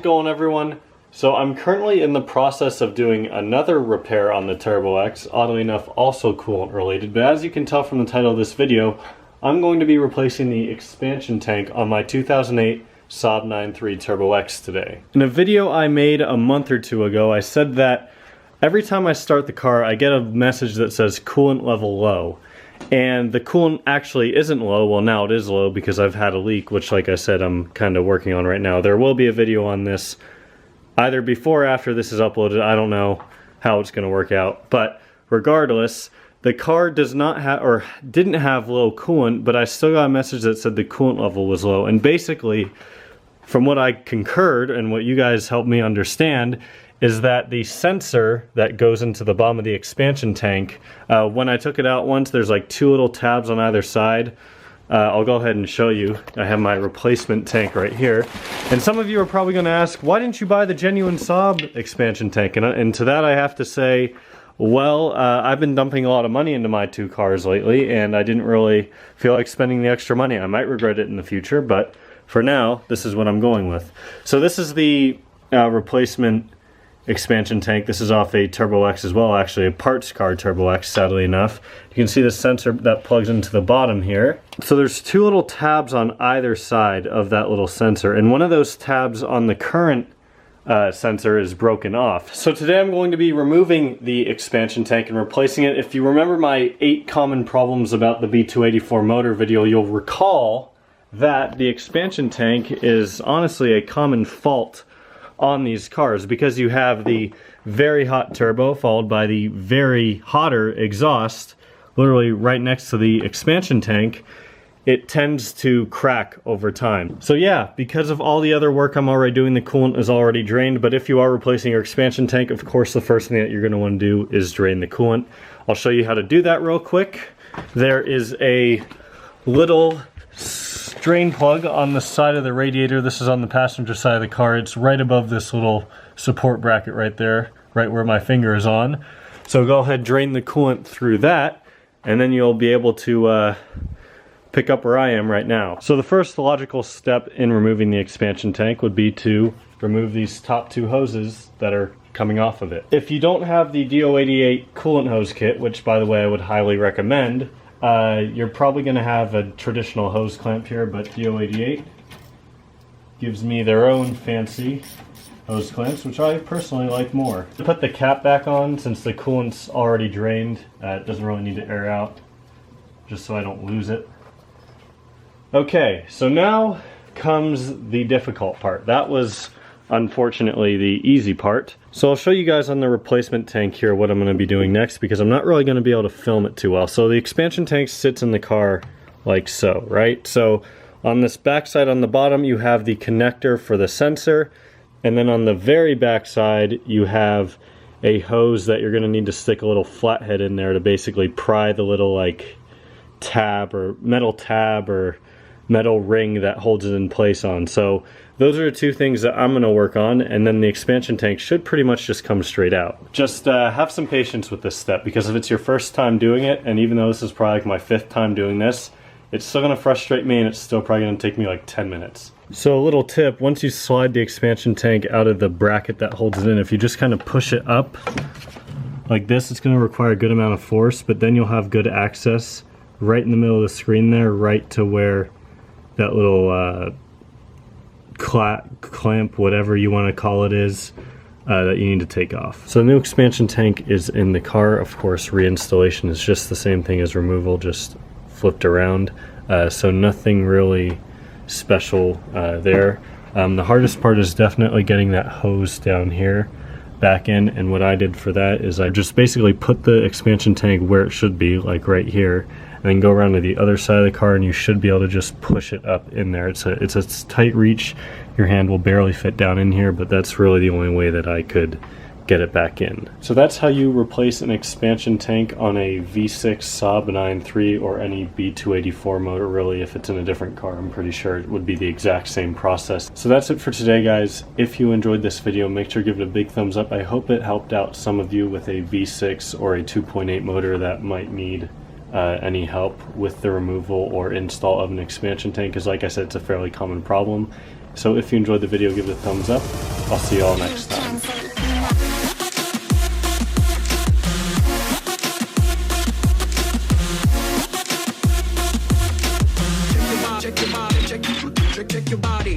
going, everyone? So I'm currently in the process of doing another repair on the Turbo X, oddly enough also coolant related, but as you can tell from the title of this video, I'm going to be replacing the expansion tank on my 2008 Saab 9.3 Turbo X today. In a video I made a month or two ago, I said that every time I start the car, I get a message that says coolant level low. And the coolant actually isn't low. Well, now it is low because I've had a leak, which, like I said, I'm kind of working on right now. There will be a video on this either before or after this is uploaded. I don't know how it's going to work out. But regardless, the car does not have, or didn't have low coolant, but I still got a message that said the coolant level was low. And basically, from what I concurred and what you guys helped me understand, is that the sensor that goes into the bottom of the expansion tank, when I took it out once, there's like two little tabs on either side. I'll go ahead and show you. I have my replacement tank right here. And some of you are probably going to ask, why didn't you buy the genuine Saab expansion tank? And to that I have to say, well, I've been dumping a lot of money into my two cars lately, and I didn't really feel like spending the extra money. I might regret it in the future, but for now, this is what I'm going with. So this is the replacement expansion tank. This is off a Turbo X as well, actually a parts car Turbo X, sadly enough. You can see the sensor that plugs into the bottom here. So there's two little tabs on either side of that little sensor, and one of those tabs on the current sensor is broken off. So today I'm going to be removing the expansion tank and replacing it. If you remember my 8 common problems about the B284 motor video, you'll recall that the expansion tank is honestly a common fault on these cars because you have the very hot turbo followed by the very hotter exhaust literally right next to the expansion tank. It tends to crack over time. So yeah, because of all the other work I'm already doing, the coolant is already drained, but if you are replacing your expansion tank, of course the first thing that you're going to want to do is drain the coolant. I'll show you how to do that real quick. There is a little drain plug on the side of the radiator. This is on the passenger side of the car. It's right above this little support bracket right there, right where my finger is on. So go ahead, drain the coolant through that, and then you'll be able to pick up where I am right now. So the first logical step in removing the expansion tank would be to remove these top two hoses that are coming off of it. If you don't have the DO88 coolant hose kit, which by the way I would highly recommend, you're probably going to have a traditional hose clamp here, but DO88 gives me their own fancy hose clamps, which I personally like more. To put the cap back on, since the coolant's already drained, it doesn't really need to air out, just so I don't lose it. Okay, so now comes the difficult part. That was unfortunately the easy part. So I'll show you guys on the replacement tank here what I'm going to be doing next, because I'm not really going to be able to film it too well. So the expansion tank sits in the car like so, right? So on this back side on the bottom you have the connector for the sensor, and then on the very back side you have a hose that you're going to need to stick a little flathead in there to basically pry the little like tab or metal ring that holds it in place on. So those are the two things that I'm going to work on, and then the expansion tank should pretty much just come straight out. Just have some patience with this step, because if it's your first time doing it, and even though this is probably like my 5th time doing this, it's still going to frustrate me, and it's still probably going to take me like 10 minutes. So a little tip, once you slide the expansion tank out of the bracket that holds it in, if you just kind of push it up like this, it's going to require a good amount of force, but then you'll have good access right in the middle of the screen there, right to where that little clamp, whatever you want to call it, is that you need to take off. So the new expansion tank is in the car. Of course, reinstallation is just the same thing as removal, just flipped around. So nothing really special there. The hardest part is definitely getting that hose down here back in, and what I did for that is I just basically put the expansion tank where it should be, like right here, and then go around to the other side of the car, and you should be able to just push it up in there. It's a tight reach. Your hand will barely fit down in here, but that's really the only way that I could get it back in. So that's how you replace an expansion tank on a V6 Saab 9.3 or any B284 motor, really. If it's in a different car, I'm pretty sure it would be the exact same process. So that's it for today, guys. If you enjoyed this video, make sure to give it a big thumbs up. I hope it helped out some of you with a V6 or a 2.8 motor that might need any help with the removal or install of an expansion tank, because like I said, it's a fairly common problem. So if you enjoyed the video, give it a thumbs up. I'll see y'all next time. Check your body.